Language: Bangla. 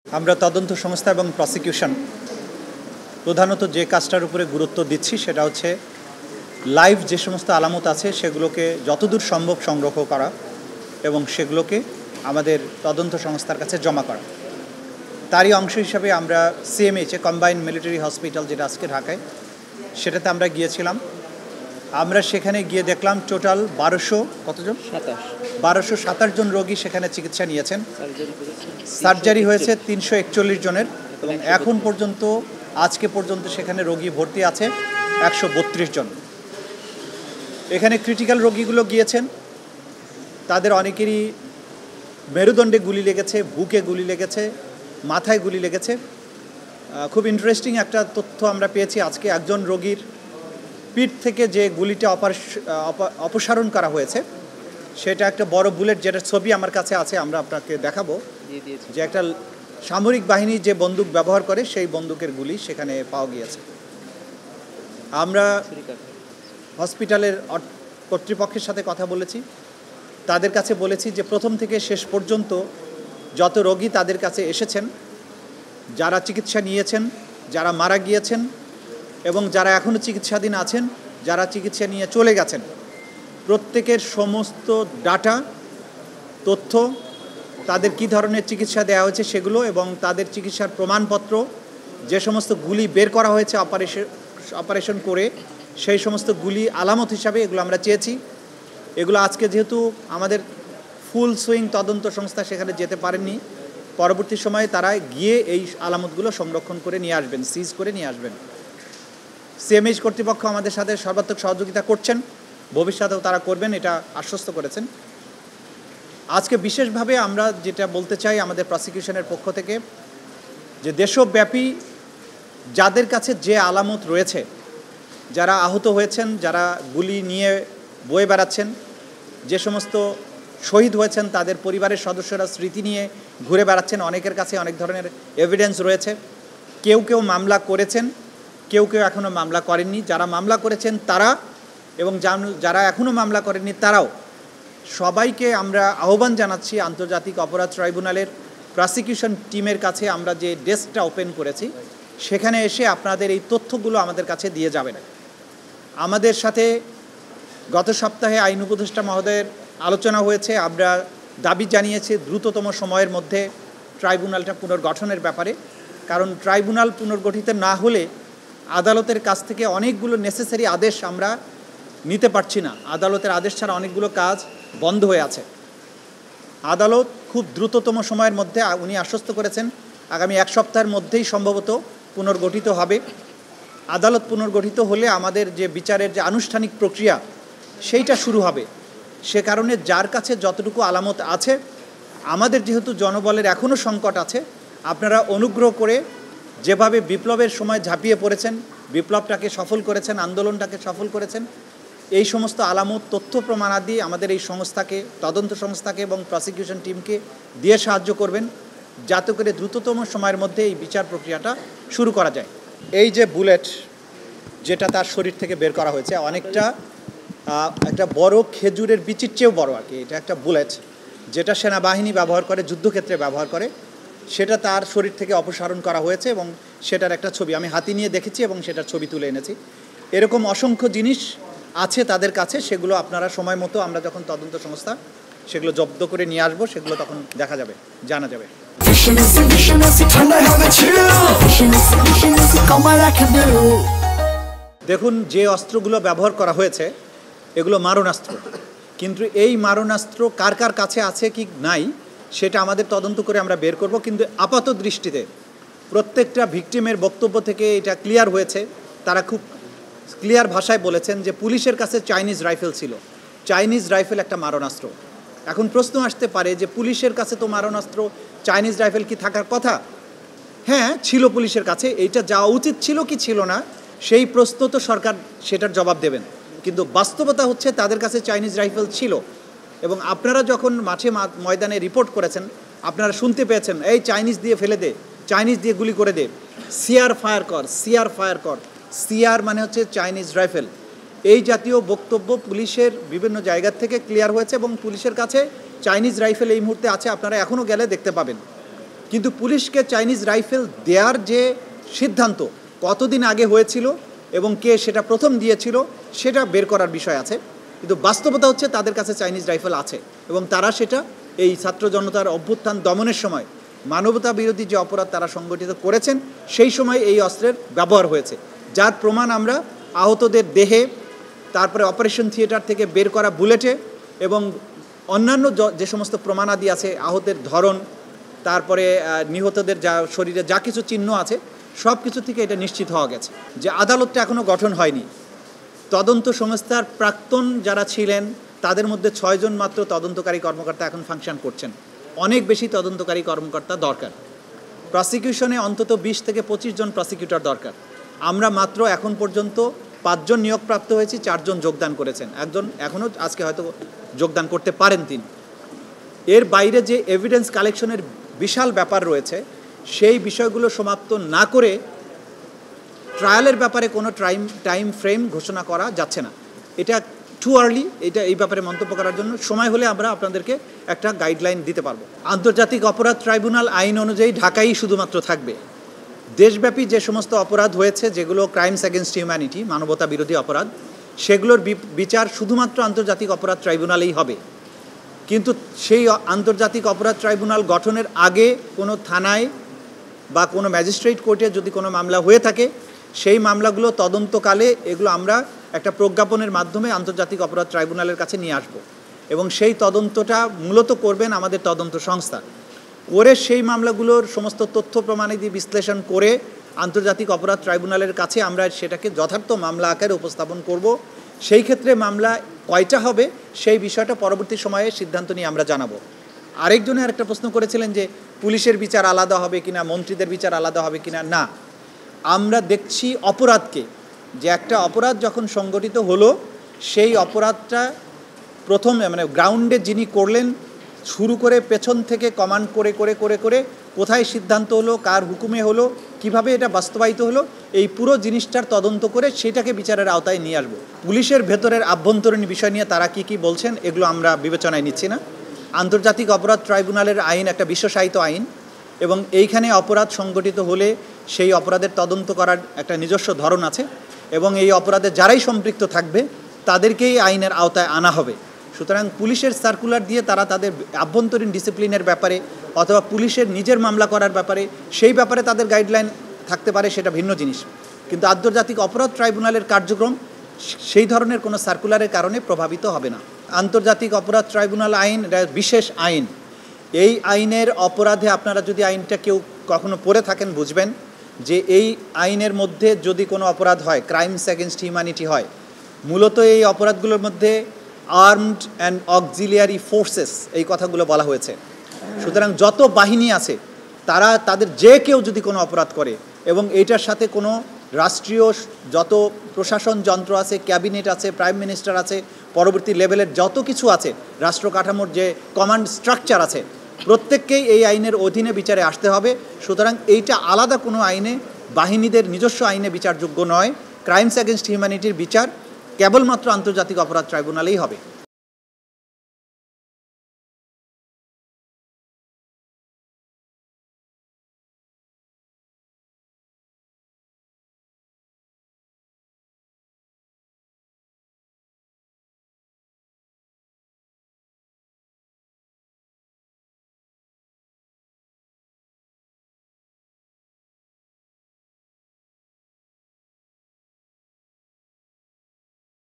আমরা তদন্ত সংস্থা এবং প্রসিকিউশন প্রধানত যে কাজটার উপরে গুরুত্ব দিচ্ছি সেটা হচ্ছে লাইভ যে সমস্ত আলামত আছে সেগুলোকে যতদূর সম্ভব সংগ্রহ করা এবং সেগুলোকে আমাদের তদন্ত সংস্থার কাছে জমা করা। তারই অংশ হিসাবে আমরা সিএমএইচে কম্বাইন্ড মিলিটারি হসপিটাল, যেটা আজকে ঢাকায়, সেটাতে আমরা গিয়েছিলাম। আমরা সেখানে গিয়ে দেখলাম টোটাল 1227 জন রোগী সেখানে চিকিৎসা নিয়েছেন। সার্জারি হয়েছে 341 জনের এবং এখন পর্যন্ত আজকে পর্যন্ত সেখানে রোগী ভর্তি আছে 132 জন। এখানে ক্রিটিক্যাল রোগীগুলো গিয়েছেন, তাদের অনেকেরই মেরুদণ্ডে গুলি লেগেছে, বুকে গুলি লেগেছে, মাথায় গুলি লেগেছে। খুব ইন্টারেস্টিং একটা তথ্য আমরা পেয়েছি আজকে। একজন রোগীর পিঠ থেকে যে গুলিটা অপসারণ করা হয়েছে সেটা একটা বড় বুলেট, যেটার ছবি আমার কাছে আছে, আমরা আপনাকে দেখাবো, যে একটা সামরিক বাহিনী যে বন্দুক ব্যবহার করে সেই বন্দুকের গুলি সেখানে পাওয়া গিয়েছে। আমরা হসপিটালের কর্তৃপক্ষের সাথে কথা বলেছি, তাদের কাছে বলেছি যে প্রথম থেকে শেষ পর্যন্ত যত রোগী তাদের কাছে এসেছেন, যারা চিকিৎসা নিয়েছেন, যারা মারা গিয়েছেন এবং যারা এখনও চিকিৎসাধীন আছেন, যারা চিকিৎসা নিয়ে চলে গেছেন, প্রত্যেকের সমস্ত ডাটা, তথ্য, তাদের কী ধরনের চিকিৎসা দেওয়া হয়েছে সেগুলো এবং তাদের চিকিৎসার প্রমাণপত্র, যে সমস্ত গুলি বের করা হয়েছে অপারেশন করে সেই সমস্ত গুলি আলামত হিসাবে এগুলো আমরা চেয়েছি। এগুলো আজকে যেহেতু আমাদের ফুল সুইং তদন্ত সংস্থা সেখানে যেতে পারেননি, পরবর্তী সময়ে তারা গিয়ে এই আলামতগুলো সংরক্ষণ করে নিয়ে আসবেন, সিজ করে নিয়ে আসবেন। সিএমএইচ কর্তৃপক্ষ আমাদের সাথে সর্বাত্মক সহযোগিতা করছেন, ভবিষ্যতেও তারা করবেন, এটা আশ্বস্ত করেছেন। আজকে বিশেষভাবে আমরা যেটা বলতে চাই আমাদের প্রসিকিউশনের পক্ষ থেকে, যে দেশব্যাপী যাদের কাছে যে আলামত রয়েছে, যারা আহত হয়েছেন, যারা গুলি নিয়ে বয়ে বেড়াচ্ছেন, যে সমস্ত শহীদ হয়েছেন তাদের পরিবারের সদস্যরা স্মৃতি নিয়ে ঘুরে বেড়াচ্ছেন, অনেকের কাছে অনেক ধরনের এভিডেন্স রয়েছে। কেউ কেউ মামলা করেছেন, কেউ কেউ এখনও মামলা করেননি। যারা মামলা করেছেন তারা এবং যারা এখনও মামলা করেননি তারাও, সবাইকে আমরা আহ্বান জানাচ্ছি আন্তর্জাতিক অপরাধ ট্রাইব্যুনালের প্রসিকিউশন টিমের কাছে আমরা যে ডেস্কটা ওপেন করেছি সেখানে এসে আপনাদের এই তথ্যগুলো আমাদের কাছে দিয়ে যাবেন। আমাদের সাথে গত সপ্তাহে আইন উপদেষ্টা মহোদয়ের আলোচনা হয়েছে। আমরা দাবি জানিয়েছি দ্রুততম সময়ের মধ্যে ট্রাইব্যুনালটা পুনর্গঠনের ব্যাপারে, কারণ ট্রাইব্যুনাল পুনর্গঠিত না হলে আদালতের কাছ থেকে অনেকগুলো নেসেসারি আদেশ আমরা নিতে পারছি না। আদালতের আদেশ ছাড়া অনেকগুলো কাজ বন্ধ হয়ে আছে। আদালত খুব দ্রুততম সময়ের মধ্যে, উনি আশ্বস্ত করেছেন আগামী 1 সপ্তাহের মধ্যেই সম্ভবত পুনর্গঠিত হবে। আদালত পুনর্গঠিত হলে আমাদের যে বিচারের যে আনুষ্ঠানিক প্রক্রিয়া সেইটা শুরু হবে। সে কারণে যার কাছে যতটুকু আলামত আছে, আমাদের যেহেতু জনবলের এখনও সংকট আছে, আপনারা অনুগ্রহ করে যেভাবে বিপ্লবের সময় ঝাঁপিয়ে পড়েছেন, বিপ্লবটাকে সফল করেছেন, আন্দোলনটাকে সফল করেছেন, এই সমস্ত আলামত, তথ্য প্রমাণাদি আমাদের এই সংস্থাকে, তদন্ত সংস্থাকে এবং প্রসিকিউশন টিমকে দিয়ে সাহায্য করবেন, যাতে করে দ্রুততম সময়ের মধ্যে এই বিচার প্রক্রিয়াটা শুরু করা যায়। এই যে বুলেট যেটা তার শরীর থেকে বের করা হয়েছে, অনেকটা একটা বড় খেজুরের বিচির চেয়েও বড় আর কি। এটা একটা বুলেট যেটা সেনাবাহিনী ব্যবহার করে, যুদ্ধক্ষেত্রে ব্যবহার করে, সেটা তার শরীর থেকে অপসারণ করা হয়েছে এবং সেটার একটা ছবি আমি হাতে নিয়ে দেখেছি এবং সেটার ছবি তুলে এনেছি। এরকম অসংখ্য জিনিস আছে তাদের কাছে, সেগুলো আপনারা সময় মতো, আমরা যখন তদন্ত সংস্থা সেগুলো জব্দ করে নিয়ে আসবো, সেগুলো তখন দেখা যাবে, জানা যাবে। দেখুন, যে অস্ত্রগুলো ব্যবহার করা হয়েছে এগুলো মারণাস্ত্র, কিন্তু এই মারণাস্ত্র কার কার কাছে আছে কি নাই সেটা আমাদের তদন্ত করে আমরা বের করব। কিন্তু আপাত দৃষ্টিতে প্রত্যেকটা ভিকটিমের বক্তব্য থেকে এটা ক্লিয়ার হয়েছে, তারা খুব ক্লিয়ার ভাষায় বলেছেন যে পুলিশের কাছে চাইনিজ রাইফেল ছিল। চাইনিজ রাইফেল একটা মারণাস্ত্র। এখন প্রশ্ন আসতে পারে যে পুলিশের কাছে তো মারণাস্ত্র, চাইনিজ রাইফেল কি থাকার কথা? হ্যাঁ, ছিল পুলিশের কাছে। এইটা যাওয়া উচিত ছিল কি ছিল না সেই প্রশ্ন তো সরকার সেটার জবাব দেবেন, কিন্তু বাস্তবতা হচ্ছে তাদের কাছে চাইনিজ রাইফেল ছিল। এবং আপনারা যখন মাঠে ময়দানে রিপোর্ট করেছেন, আপনারা শুনতে পেয়েছেন এই চাইনিজ দিয়ে ফেলে দে, চাইনিজ দিয়ে গুলি করে দে, সিআর ফায়ার কর, সিআর ফায়ার কর। সিআর মানে হচ্ছে চাইনিজ রাইফেল। এই জাতীয় বক্তব্য পুলিশের বিভিন্ন জায়গা থেকে ক্লিয়ার হয়েছে এবং পুলিশের কাছে চাইনিজ রাইফেল এই মুহূর্তে আছে, আপনারা এখনও গেলে দেখতে পাবেন। কিন্তু পুলিশকে চাইনিজ রাইফেল দেওয়ার যে সিদ্ধান্ত কতদিন আগে হয়েছিল এবং কে সেটা প্রথম দিয়েছিল সেটা বের করার বিষয় আছে, কিন্তু বাস্তবতা হচ্ছে তাদের কাছে চাইনিজ রাইফেল আছে এবং তারা সেটা এই ছাত্র জনতার অভ্যুত্থান দমনের সময় মানবতা বিরোধী যে অপরাধ তারা সংগঠিত করেছেন সেই সময় এই অস্ত্রের ব্যবহার হয়েছে, যার প্রমাণ আমরা আহতদের দেহে, তারপরে অপারেশন থিয়েটার থেকে বের করা বুলেটে এবং অন্যান্য যে সমস্ত প্রমাণাদি আছে, আহতের ধরন, তারপরে নিহতদের যা শরীরে যা কিছু চিহ্ন আছে সব কিছু থেকে এটা নিশ্চিত হওয়া গেছে যে আদালতটা এখনও গঠন হয়নি। তদন্ত সংস্থার প্রাক্তন যারা ছিলেন তাদের মধ্যে 6 জন মাত্র তদন্তকারী কর্মকর্তা এখন ফাংশন করছেন, অনেক বেশি তদন্তকারী কর্মকর্তা দরকার। প্রসিকিউশনে অন্তত 20 থেকে 25 জন প্রসিকিউটর দরকার। আমরা মাত্র এখন পর্যন্ত 5 জন নিয়োগপ্রাপ্ত হয়েছি, 4 জন যোগদান করেছেন, একজন এখনও আজকে হয়তো যোগদান করতে পারেন তিনি। এর বাইরে যে এভিডেন্স কালেকশনের বিশাল ব্যাপার রয়েছে সেই বিষয়গুলো সমাপ্ত না করে ট্রায়ালের ব্যাপারে কোনো টাইম ফ্রেম ঘোষণা করা যাচ্ছে না। এটা টু আর্লি, এটা এই ব্যাপারে মন্তব্য করার জন্য। সময় হলে আমরা আপনাদেরকে একটা গাইডলাইন দিতে পারবো। আন্তর্জাতিক অপরাধ ট্রাইব্যুনাল আইন অনুযায়ী ঢাকাই শুধুমাত্র থাকবে। দেশব্যাপী যে সমস্ত অপরাধ হয়েছে যেগুলো ক্রাইমস এগেনস্ট হিউম্যানিটি, মানবতা বিরোধী অপরাধ, সেগুলোর বিচার শুধুমাত্র আন্তর্জাতিক অপরাধ ট্রাইব্যুনালেই হবে। কিন্তু সেই আন্তর্জাতিক অপরাধ ট্রাইব্যুনাল গঠনের আগে কোনো থানায় বা কোনো ম্যাজিস্ট্রেট কোর্টে যদি কোনো মামলা হয়ে থাকে সেই মামলাগুলো তদন্তকালে এগুলো আমরা একটা প্রজ্ঞাপনের মাধ্যমে আন্তর্জাতিক অপরাধ ট্রাইব্যুনালের কাছে নিয়ে আসব এবং সেই তদন্তটা মূলত করবেন আমাদের তদন্ত সংস্থা, করে সেই মামলাগুলোর সমস্ত তথ্য প্রমাণাদি বিশ্লেষণ করে আন্তর্জাতিক অপরাধ ট্রাইব্যুনালের কাছে আমরা সেটাকে যথার্থ মামলা আকারে উপস্থাপন করব। সেই ক্ষেত্রে মামলা কয়টা হবে সেই বিষয়টা পরবর্তী সময়ে সিদ্ধান্ত নিয়ে আমরা জানাবো। আরেকজনে আরেকটা প্রশ্ন করেছিলেন যে পুলিশের বিচার আলাদা হবে কিনা, মন্ত্রীদের বিচার আলাদা হবে কিনা। না, আমরা দেখছি অপরাধকে, যে একটা অপরাধ যখন সংগঠিত হলো সেই অপরাধটা প্রথমে মানে গ্রাউন্ডে যিনি করলেন শুরু করে পেছন থেকে কমান্ড করে করে করে করে কোথায় সিদ্ধান্ত হলো, কার হুকুমে হলো, কিভাবে এটা বাস্তবায়িত হলো, এই পুরো জিনিসটার তদন্ত করে সেটাকে বিচারের আওতায় নিয়ে আসবো। পুলিশের ভেতরের আভ্যন্তরীণ বিষয় নিয়ে তারা কি বলছেন এগুলো আমরা বিবেচনায় নিচ্ছি না। আন্তর্জাতিক অপরাধ ট্রাইব্যুনালের আইন একটা বিশ্বসাহিত্য আইন এবং এইখানে অপরাধ সংগঠিত হলে সেই অপরাধের তদন্ত করার একটা নিজস্ব ধরন আছে এবং এই অপরাধে যারাই সম্পৃক্ত থাকবে তাদেরকেই আইনের আওতায় আনা হবে। সুতরাং পুলিশের সার্কুলার দিয়ে তারা তাদের আভ্যন্তরীণ ডিসিপ্লিনের ব্যাপারে অথবা পুলিশের নিজের মামলা করার ব্যাপারে সেই ব্যাপারে তাদের গাইডলাইন থাকতে পারে, সেটা ভিন্ন জিনিস। কিন্তু আন্তর্জাতিক অপরাধ ট্রাইব্যুনালের কার্যক্রম সেই ধরনের কোনো সার্কুলারের কারণে প্রভাবিত হবে না। আন্তর্জাতিক অপরাধ ট্রাইব্যুনাল আইন বিশেষ আইন, এই আইনের অপরাধে আপনারা যদি আইনটা কেউ কখনো পড়ে থাকেন বুঝবেন যে এই আইনের মধ্যে যদি কোনো অপরাধ হয়, ক্রাইমস এগেনস্ট হিউম্যানিটি হয়, মূলত এই অপরাধগুলোর মধ্যে আর্মড অ্যান্ড অক্সিলিয়ারি ফোর্সেস এই কথাগুলো বলা হয়েছে। সুতরাং যত বাহিনী আছে তারা তাদের যে কেউ যদি কোনো অপরাধ করে এবং এইটার সাথে কোনো রাষ্ট্রীয় যত প্রশাসন যন্ত্র আছে, ক্যাবিনেট আছে, প্রাইম মিনিস্টার আছে, পরবর্তী লেভেলের যত কিছু আছে, রাষ্ট্র কাঠামোর যে কমান্ড স্ট্রাকচার আছে, প্রত্যেককেই এই আইনের অধীনে বিচারে আসতে হবে। সুতরাং এইটা আলাদা কোনো আইনে, বাহিনীদের নিজস্ব আইনে বিচারযোগ্য নয়। ক্রাইমস এগেনস্ট হিউম্যানিটির বিচার কেবলমাত্র আন্তর্জাতিক অপরাধ ট্রাইব্যুনালেই হবে।